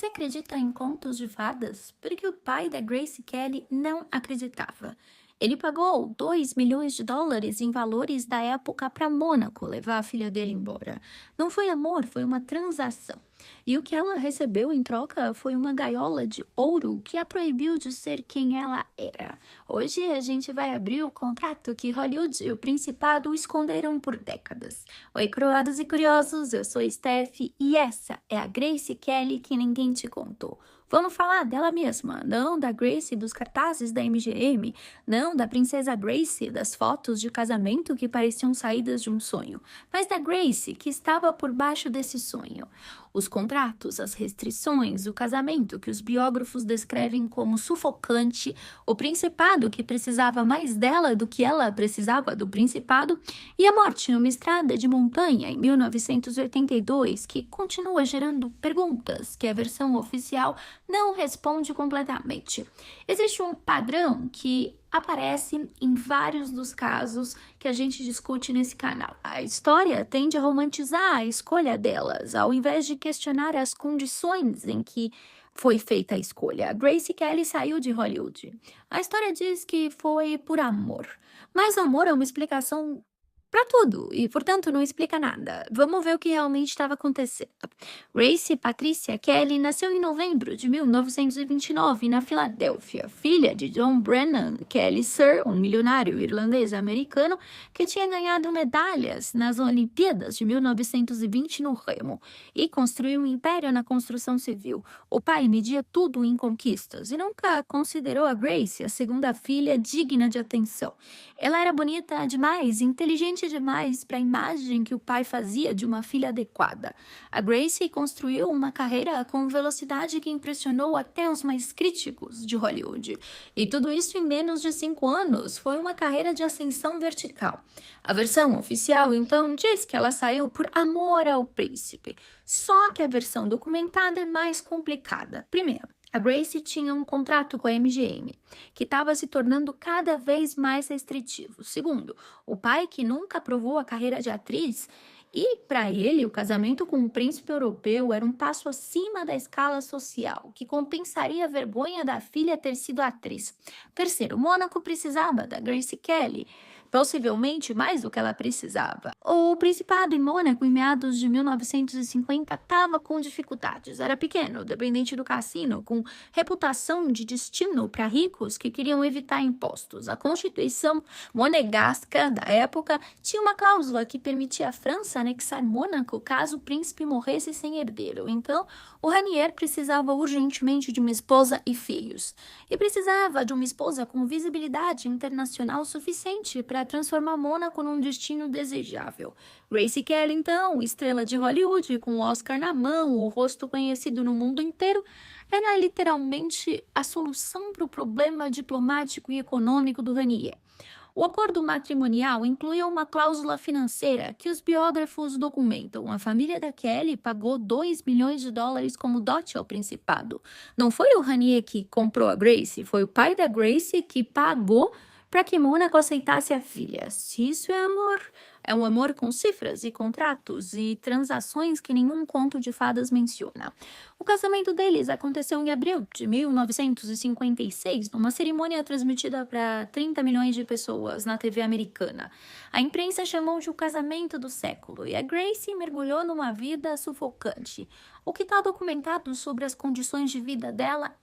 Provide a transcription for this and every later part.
Você acredita em contos de fadas? Porque o pai da Grace Kelly não acreditava. Ele pagou 2 milhões de dólares em valores da época para Mônaco levar a filha dele embora. Não foi amor, foi uma transação. E o que ela recebeu em troca foi uma gaiola de ouro que a proibiu de ser quem ela era. Hoje a gente vai abrir o contrato que Hollywood e o Principado esconderam por décadas. Oi, coroados e curiosos, eu sou Steph e essa é a Grace Kelly que ninguém te contou. Vamos falar dela mesma, não da Grace dos cartazes da MGM, não da princesa Grace das fotos de casamento que pareciam saídas de um sonho, mas da Grace que estava por baixo desse sonho. Os contratos, as restrições, o casamento que os biógrafos descrevem como sufocante, o principado que precisava mais dela do que ela precisava do principado, e a morte em uma estrada de montanha em 1982 que continua gerando perguntas que a versão oficial não responde completamente. Existe um padrão que aparece em vários dos casos que a gente discute nesse canal. A história tende a romantizar a escolha delas, ao invés de questionar as condições em que foi feita a escolha. A Grace Kelly saiu de Hollywood. A história diz que foi por amor, mas amor é uma explicação para tudo e, portanto, não explica nada. Vamos ver o que realmente estava acontecendo. Grace Patricia Kelly nasceu em novembro de 1929 na Filadélfia, filha de John Brennan Kelly Sir, um milionário irlandês-americano que tinha ganhado medalhas nas Olimpíadas de 1920 no remo e construiu um império na construção civil. O pai media tudo em conquistas e nunca considerou a Grace a segunda filha digna de atenção. Ela era bonita demais, inteligente demais para a imagem que o pai fazia de uma filha adequada. A Grace construiu uma carreira com velocidade que impressionou até os mais críticos de Hollywood. E tudo isso em menos de 5 anos. Foi uma carreira de ascensão vertical. A versão oficial, então, diz que ela saiu por amor ao príncipe. Só que a versão documentada é mais complicada. Primeiro, a Grace tinha um contrato com a MGM, que estava se tornando cada vez mais restritivo. Segundo, o pai que nunca aprovou a carreira de atriz, e para ele o casamento com um príncipe europeu era um passo acima da escala social, que compensaria a vergonha da filha ter sido atriz. Terceiro, Mônaco precisava da Grace Kelly, possivelmente mais do que ela precisava. O Principado em Mônaco, em meados de 1950, estava com dificuldades. Era pequeno, dependente do cassino, com reputação de destino para ricos que queriam evitar impostos. A Constituição monegasca da época tinha uma cláusula que permitia à França anexar Mônaco caso o príncipe morresse sem herdeiro. Então, o Ranier precisava urgentemente de uma esposa e filhos. E precisava de uma esposa com visibilidade internacional suficiente para transformar Mônaco num destino desejável. Grace Kelly, então, estrela de Hollywood, com o Oscar na mão, o rosto conhecido no mundo inteiro, era literalmente a solução para o problema diplomático e econômico do Ranier. O acordo matrimonial incluía uma cláusula financeira que os biógrafos documentam. A família da Kelly pagou 2 milhões de dólares como dote ao principado. Não foi o Ranier que comprou a Grace, foi o pai da Grace que pagou para que Mônaco aceitasse a filha. Se isso é amor, é um amor com cifras e contratos e transações que nenhum conto de fadas menciona. O casamento deles aconteceu em abril de 1956, numa cerimônia transmitida para 30 milhões de pessoas na TV americana. A imprensa chamou de o casamento do século e a Grace mergulhou numa vida sufocante. O que está documentado sobre as condições de vida dela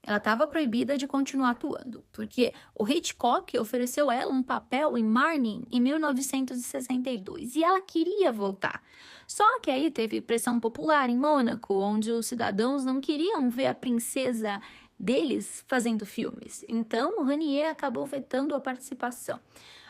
ela estava proibida de continuar atuando, porque o Hitchcock ofereceu a ela um papel em Marnie em 1962 e ela queria voltar. Só que aí teve pressão popular em Mônaco, onde os cidadãos não queriam ver a princesa deles fazendo filmes. Então, o Ranier acabou vetando a participação.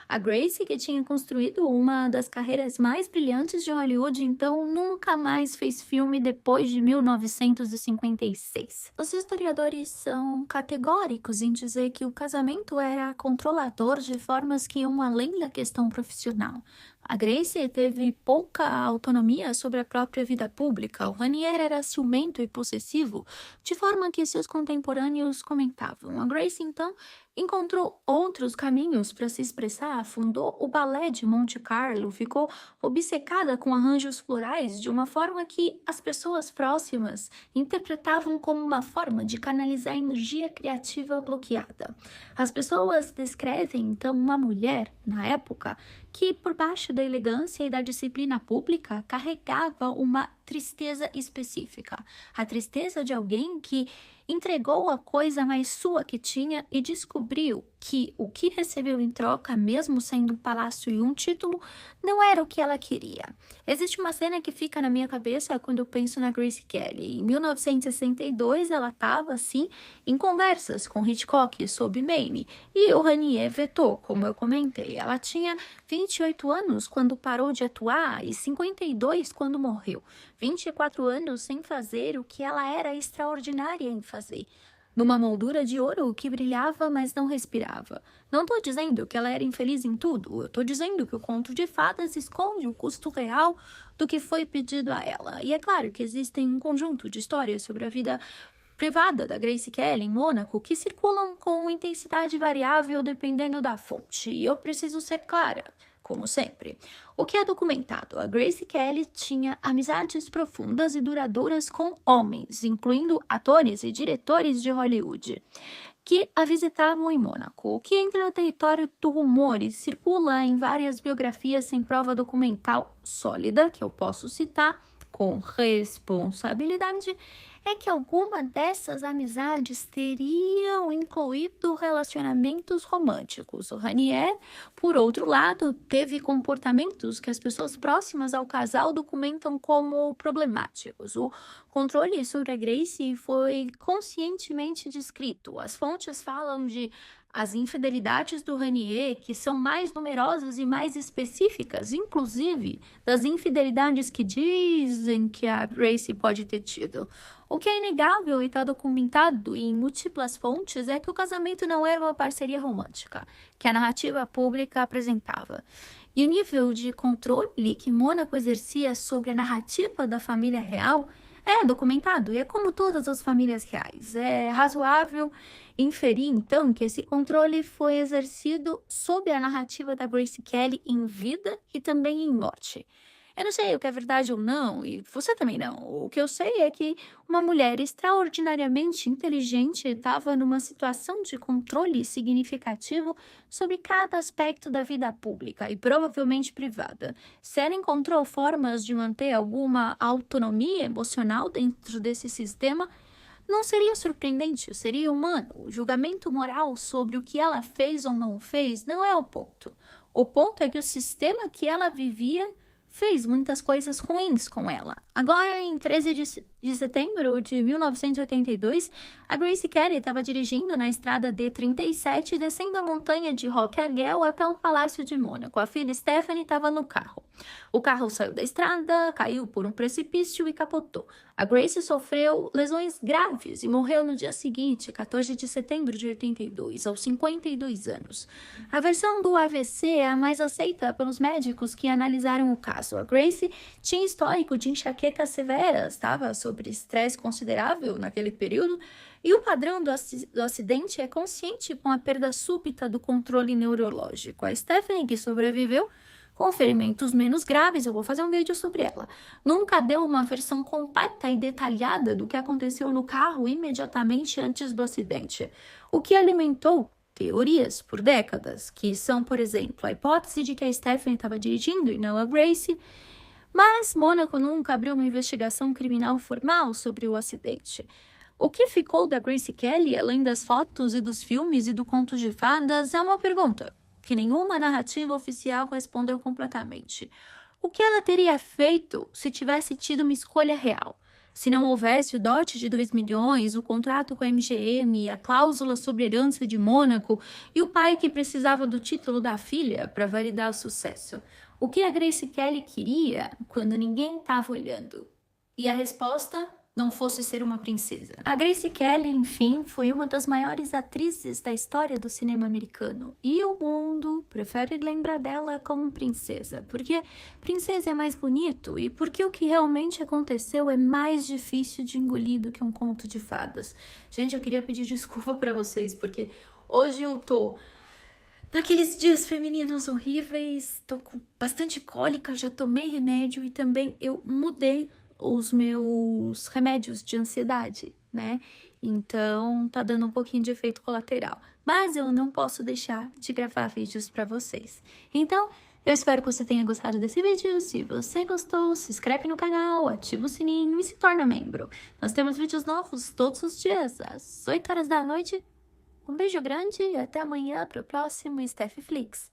A Grace, que tinha construído uma das carreiras mais brilhantes de Hollywood, então nunca mais fez filme depois de 1956. Os historiadores são categóricos em dizer que o casamento era controlador de formas que iam além da questão profissional. A Grace teve pouca autonomia sobre a própria vida pública. O Ranier era ciumento e possessivo, de forma que seus contemporâneos comentavam. A Grace, então, encontrou outros caminhos para se expressar, fundou o Balé de Monte Carlo, ficou obcecada com arranjos florais de uma forma que as pessoas próximas interpretavam como uma forma de canalizar energia criativa bloqueada. As pessoas descrevem, então, uma mulher, na época, que por baixo da elegância e da disciplina pública carregava uma tristeza específica. A tristeza de alguém que entregou a coisa mais sua que tinha e descobriu que o que recebeu em troca, mesmo sendo um palácio e um título, não era o que ela queria. Existe uma cena que fica na minha cabeça quando eu penso na Grace Kelly. Em 1962, ela estava, assim, em conversas com Hitchcock sobre Maine, e o Ranier vetou, como eu comentei. Ela tinha 28 anos quando parou de atuar e 52 quando morreu. 24 anos sem fazer o que ela era extraordinária em fazer. Numa moldura de ouro que brilhava, mas não respirava. Não estou dizendo que ela era infeliz em tudo. Eu estou dizendo que o conto de fadas esconde o custo real do que foi pedido a ela. E é claro que existem um conjunto de histórias sobre a vida privada da Grace Kelly em Mônaco que circulam com intensidade variável dependendo da fonte. E eu preciso ser clara, como sempre. O que é documentado? A Grace Kelly tinha amizades profundas e duradouras com homens, incluindo atores e diretores de Hollywood, que a visitavam em Mônaco, o que entra no território do rumor e circula em várias biografias sem prova documental sólida, que eu posso citar com responsabilidade, é que alguma dessas amizades teriam incluído relacionamentos românticos. O Ranier, por outro lado, teve comportamentos que as pessoas próximas ao casal documentam como problemáticos. O controle sobre a Grace foi conscientemente descrito. As fontes falam de as infidelidades do Ranier, que são mais numerosas e mais específicas, inclusive das infidelidades que dizem que a Grace pode ter tido. O que é inegável e está documentado em múltiplas fontes é que o casamento não era uma parceria romântica, que a narrativa pública apresentava. E o nível de controle que Mônaco exercia sobre a narrativa da família real é documentado, e é como todas as famílias reais. É razoável inferir, então, que esse controle foi exercido sob a narrativa da Grace Kelly em vida e também em morte. Eu não sei o que é verdade ou não, e você também não. O que eu sei é que uma mulher extraordinariamente inteligente estava numa situação de controle significativo sobre cada aspecto da vida pública e provavelmente privada. Se ela encontrou formas de manter alguma autonomia emocional dentro desse sistema, não seria surpreendente, seria humano. O julgamento moral sobre o que ela fez ou não fez não é o ponto. O ponto é que o sistema que ela vivia fez muitas coisas ruins com ela. Agora, em 13 de setembro de 1982, a Grace Kelly estava dirigindo na estrada D37, descendo a montanha de Roqueaguel até o Palácio de Mônaco. A filha Stephanie estava no carro. O carro saiu da estrada, caiu por um precipício e capotou. A Grace sofreu lesões graves e morreu no dia seguinte, 14 de setembro de 82, aos 52 anos. A versão do AVC é a mais aceita pelos médicos que analisaram o caso. A Grace tinha histórico de enxaquecas severas, estava sob estresse considerável naquele período, e o padrão do acidente é consciente com a perda súbita do controle neurológico. A Stephanie, que sobreviveu, com ferimentos menos graves, eu vou fazer um vídeo sobre ela, nunca deu uma versão completa e detalhada do que aconteceu no carro imediatamente antes do acidente, o que alimentou teorias por décadas, que são, por exemplo, a hipótese de que a Stephanie estava dirigindo e não a Grace, mas Mônaco nunca abriu uma investigação criminal formal sobre o acidente. O que ficou da Grace Kelly, além das fotos e dos filmes e do conto de fadas, é uma pergunta que nenhuma narrativa oficial respondeu completamente. O que ela teria feito se tivesse tido uma escolha real? Se não houvesse o dote de 2 milhões, o contrato com a MGM, a cláusula sobre herança de Mônaco e o pai que precisava do título da filha para validar o sucesso. O que a Grace Kelly queria quando ninguém estava olhando? E a resposta não fosse ser uma princesa. A Grace Kelly, enfim, foi uma das maiores atrizes da história do cinema americano. E o mundo prefere lembrar dela como princesa, porque princesa é mais bonito e porque o que realmente aconteceu é mais difícil de engolir do que um conto de fadas. Gente, eu queria pedir desculpa pra vocês, porque hoje eu tô naqueles dias femininos horríveis, tô com bastante cólica, já tomei remédio e também eu mudei os meus remédios de ansiedade, né? Então tá dando um pouquinho de efeito colateral. Mas eu não posso deixar de gravar vídeos pra vocês. Então, eu espero que você tenha gostado desse vídeo. Se você gostou, se inscreve no canal, ativa o sininho e se torna membro. Nós temos vídeos novos todos os dias, às 8 horas da noite. Um beijo grande e até amanhã para o próximo Steph Flix.